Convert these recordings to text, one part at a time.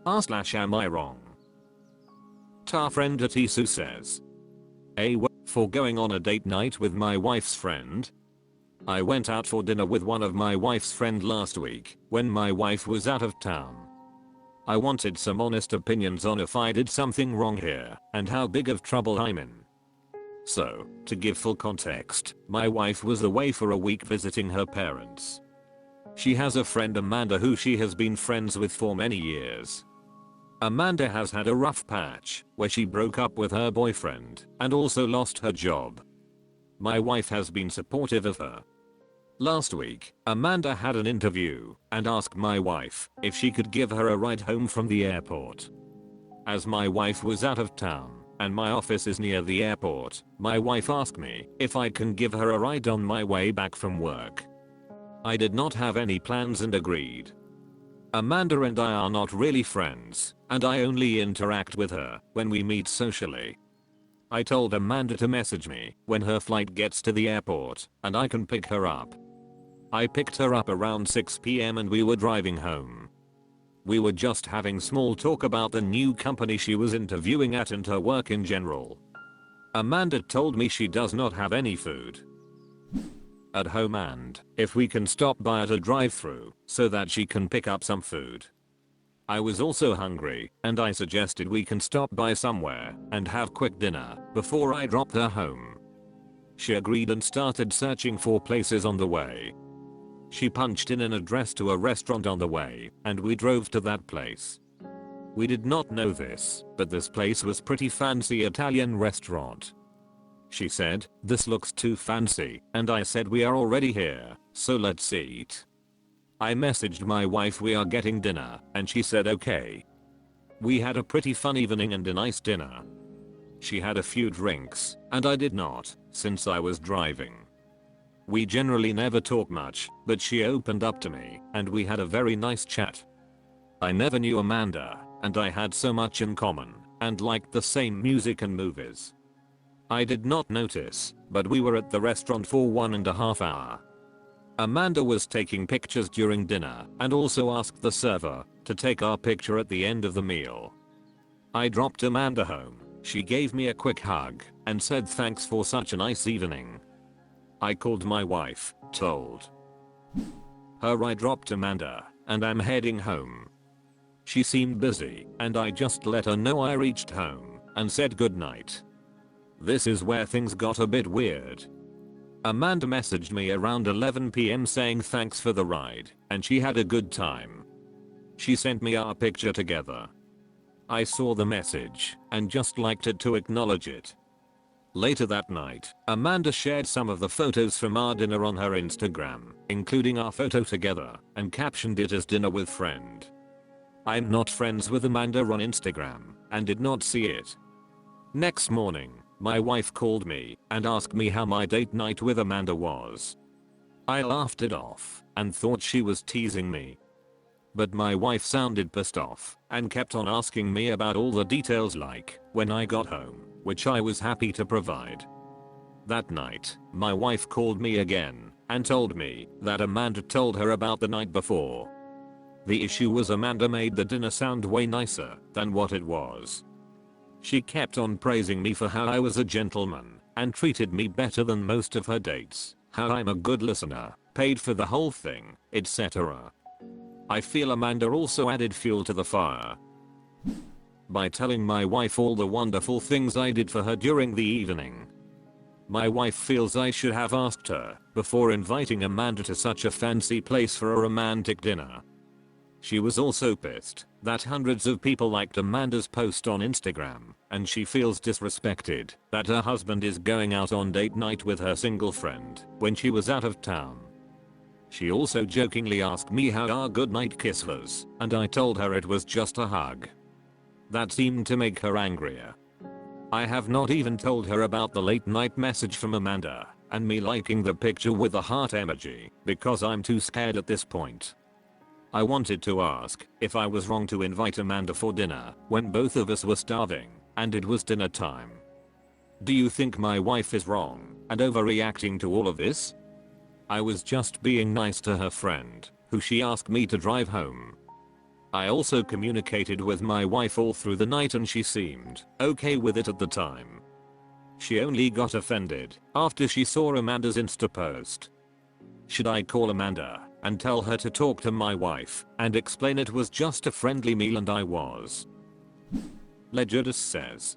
Am I wrong? Ta friend Atisu says. For going on a date night with my wife's friend. I went out for dinner with one of my wife's friend last week when my wife was out of town. I wanted some honest opinions on if I did something wrong here and how big of trouble I'm in. So, to give full context, my wife was away for a week visiting her parents. She has a friend Amanda who she has been friends with for many years. Amanda has had a rough patch where she broke up with her boyfriend and also lost her job. My wife has been supportive of her. Last week, Amanda had an interview and asked my wife if she could give her a ride home from the airport. As my wife was out of town and my office is near the airport, my wife asked me if I can give her a ride on my way back from work. I did not have any plans and agreed. Amanda and I are not really friends, and I only interact with her when we meet socially. I told Amanda to message me when her flight gets to the airport and I can pick her up. I picked her up around 6 PM and we were driving home. We were just having small talk about the new company she was interviewing at and her work in general. Amanda told me she does not have any food at home and if we can stop by at a drive-thru so that she can pick up some food. I was also hungry and I suggested we can stop by somewhere and have quick dinner before I dropped her home. She agreed and started searching for places on the way. She punched in an address to a restaurant on the way and we drove to that place. We did not know this, but this place was pretty fancy Italian restaurant. She said, "This looks too fancy," and I said, "We are already here, so let's eat." I messaged my wife we are getting dinner and she said okay. We had a pretty fun evening and a nice dinner. She had a few drinks and I did not since I was driving. We generally never talk much, but she opened up to me and we had a very nice chat. I never knew Amanda and I had so much in common and liked the same music and movies. I did not notice, but we were at the restaurant for 1.5 hours. Amanda was taking pictures during dinner and also asked the server to take our picture at the end of the meal. I dropped Amanda home. She gave me a quick hug and said thanks for such a nice evening. I called my wife, told her I dropped Amanda and I'm heading home. She seemed busy and I just let her know I reached home and said goodnight. This is where things got a bit weird. Amanda messaged me around 11 PM saying thanks for the ride and she had a good time. She sent me our picture together. I saw the message and just liked it to acknowledge it. Later that night, Amanda shared some of the photos from our dinner on her Instagram, including our photo together, and captioned it as dinner with friend. I'm not friends with Amanda on Instagram and did not see it. Next morning, my wife called me and asked me how my date night with Amanda was. I laughed it off and thought she was teasing me. But my wife sounded pissed off and kept on asking me about all the details like when I got home, which I was happy to provide. That night, my wife called me again and told me that Amanda told her about the night before. The issue was Amanda made the dinner sound way nicer than what it was. She kept on praising me for how I was a gentleman and treated me better than most of her dates, how I'm a good listener, paid for the whole thing, etc. I feel Amanda also added fuel to the fire by telling my wife all the wonderful things I did for her during the evening. My wife feels I should have asked her before inviting Amanda to such a fancy place for a romantic dinner. She was also pissed that hundreds of people liked Amanda's post on Instagram, and she feels disrespected that her husband is going out on date night with her single friend when she was out of town. She also jokingly asked me how our goodnight kiss was, and I told her it was just a hug. That seemed to make her angrier. I have not even told her about the late night message from Amanda and me liking the picture with a heart emoji because I'm too scared at this point. I wanted to ask if I was wrong to invite Amanda for dinner when both of us were starving and it was dinner time. Do you think my wife is wrong and overreacting to all of this? I was just being nice to her friend, who she asked me to drive home. I also communicated with my wife all through the night and she seemed okay with it at the time. She only got offended after she saw Amanda's Insta post. Should I call Amanda and tell her to talk to my wife and explain it was just a friendly meal and I was? Legidus says,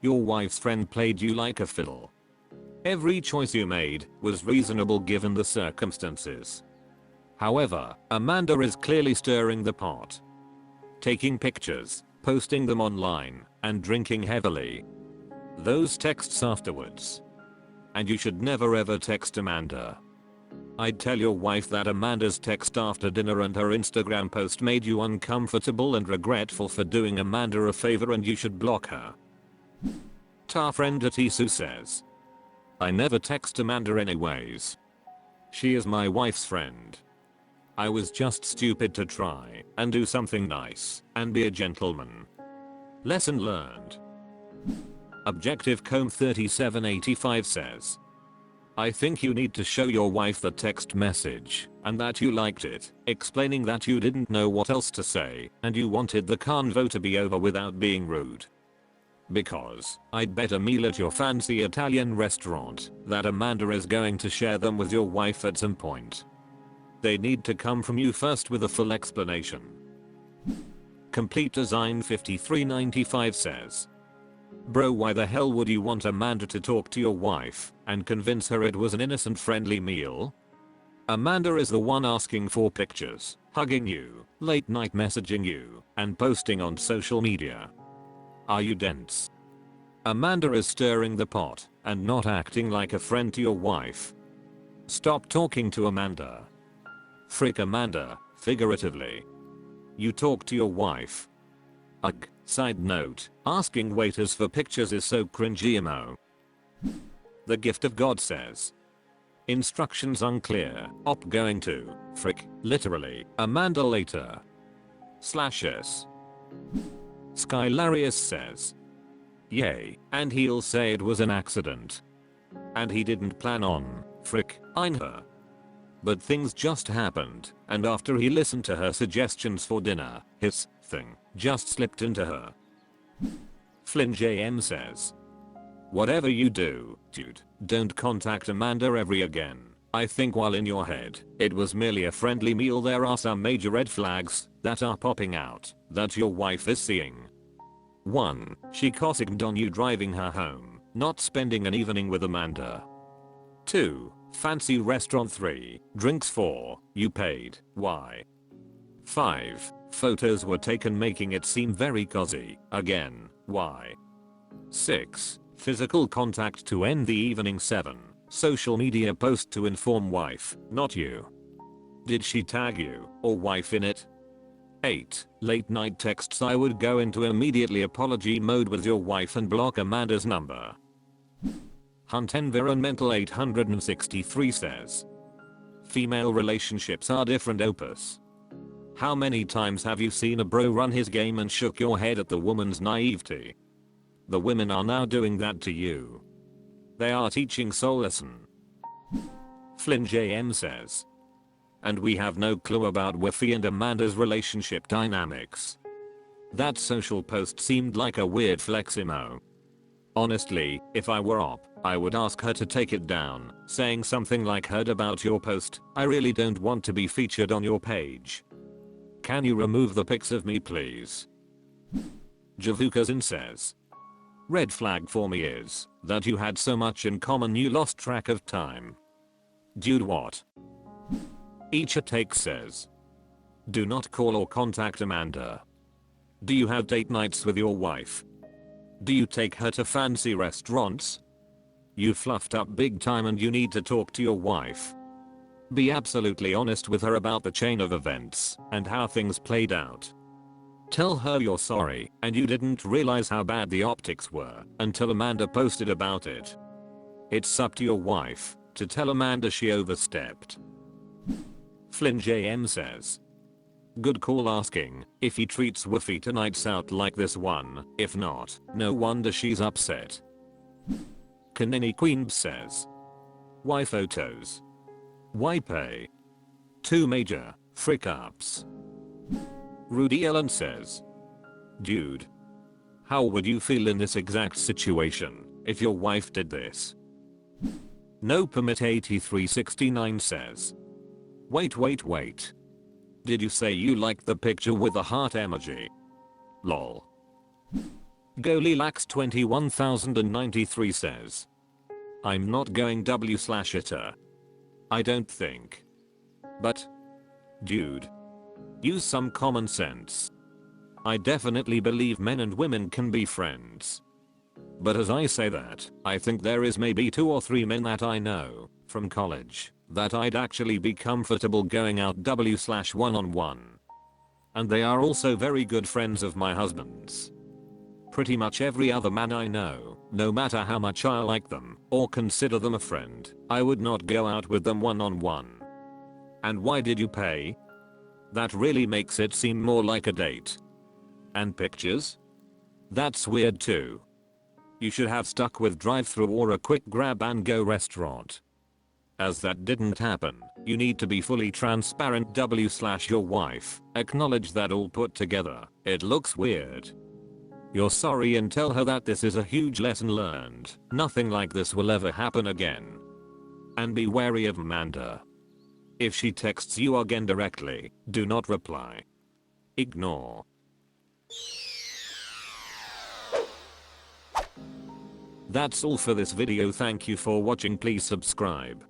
your wife's friend played you like a fiddle. Every choice you made was reasonable given the circumstances. However, Amanda is clearly stirring the pot. Taking pictures, posting them online, and drinking heavily. Those texts afterwards. And you should never ever text Amanda. I'd tell your wife that Amanda's text after dinner and her Instagram post made you uncomfortable and regretful for doing Amanda a favor and you should block her. Ta friend Atisu says, I never text Amanda anyways. She is my wife's friend. I was just stupid to try and do something nice and be a gentleman. Lesson learned. Objective Comb 3785 says, I think you need to show your wife the text message and that you liked it, explaining that you didn't know what else to say and you wanted the convo to be over without being rude. Because I'd bet a meal at your fancy Italian restaurant that Amanda is going to share them with your wife at some point. They need to come from you first with a full explanation. Complete Design 5395 says, bro, why the hell would you want Amanda to talk to your wife and convince her it was an innocent friendly meal? Amanda is the one asking for pictures, hugging you, late night messaging you, and posting on social media. Are you dense? Amanda is stirring the pot and not acting like a friend to your wife. Stop talking to Amanda. Frick Amanda, figuratively. You talk to your wife. Ugh. Side note, asking waiters for pictures is so cringy emo. The Gift of God says, instructions unclear, op going to, frick, literally, Amanda later. /s. Skylarius says, yay, and he'll say it was an accident. And he didn't plan on, frick, her. But things just happened, and after he listened to her suggestions for dinner, his thing just slipped into her. Flynn JM says, whatever you do, dude, don't contact Amanda ever again. I think while in your head, it was merely a friendly meal, there are some major red flags that are popping out that your wife is seeing. 1. She gossiped on you driving her home, not spending an evening with Amanda. 2. Fancy restaurant. 3. Drinks. 4. You paid. Why? 5. Photos were taken making it seem very cozy. Again, why? 6. Physical contact to end the evening. 7. Social media post to inform wife, not you. Did she tag you or wife in it? 8. Late night texts. I would go into immediately apology mode with your wife and block Amanda's number. Hunt Environmental 863 says, female relationships are different. Opus. How many times have you seen a bro run his game and shook your head at the woman's naivety? The women are now doing that to you. They are teaching soul lesson. Flynn JM says, and we have no clue about Wiffy and Amanda's relationship dynamics. That social post seemed like a weird flex emo. Honestly, if I were op, I would ask her to take it down, saying something like, heard about your post, I really don't want to be featured on your page. Can you remove the pics of me please? Javukazin says, red flag for me is that you had so much in common you lost track of time. Dude, what? Each take says, do not call or contact Amanda. Do you have date nights with your wife? Do you take her to fancy restaurants? You fluffed up big time and you need to talk to your wife. Be absolutely honest with her about the chain of events and how things played out. Tell her you're sorry and you didn't realize how bad the optics were until Amanda posted about it. It's up to your wife to tell Amanda she overstepped. Flynn JM says, good call asking if he treats Wiffy to nights out like this one. If not, no wonder she's upset. Kanini Queen says, why photos? Why pay? 2 major frick ups. Rudy Ellen says, dude, how would you feel in this exact situation if your wife did this? No Permit 8369 says, wait. Did you say you liked the picture with the heart emoji? Lol. Golilax21093 says, I'm not going w/itter. I don't think. But, dude, use some common sense. I definitely believe men and women can be friends. But as I say that, I think there is maybe 2 or 3 men that I know from college that I'd actually be comfortable going out w/one-on-one. And they are also very good friends of my husband's. Pretty much every other man I know, no matter how much I like them or consider them a friend, I would not go out with them one-on-one. And why did you pay? That really makes it seem more like a date. And pictures? That's weird too. You should have stuck with drive-thru or a quick grab and go restaurant. As that didn't happen, you need to be fully transparent w/your wife, acknowledge that all put together, it looks weird. You're sorry and tell her that this is a huge lesson learned, nothing like this will ever happen again. And be wary of Amanda. If she texts you again directly, do not reply. Ignore. That's all for this video. Thank you for watching. Please subscribe.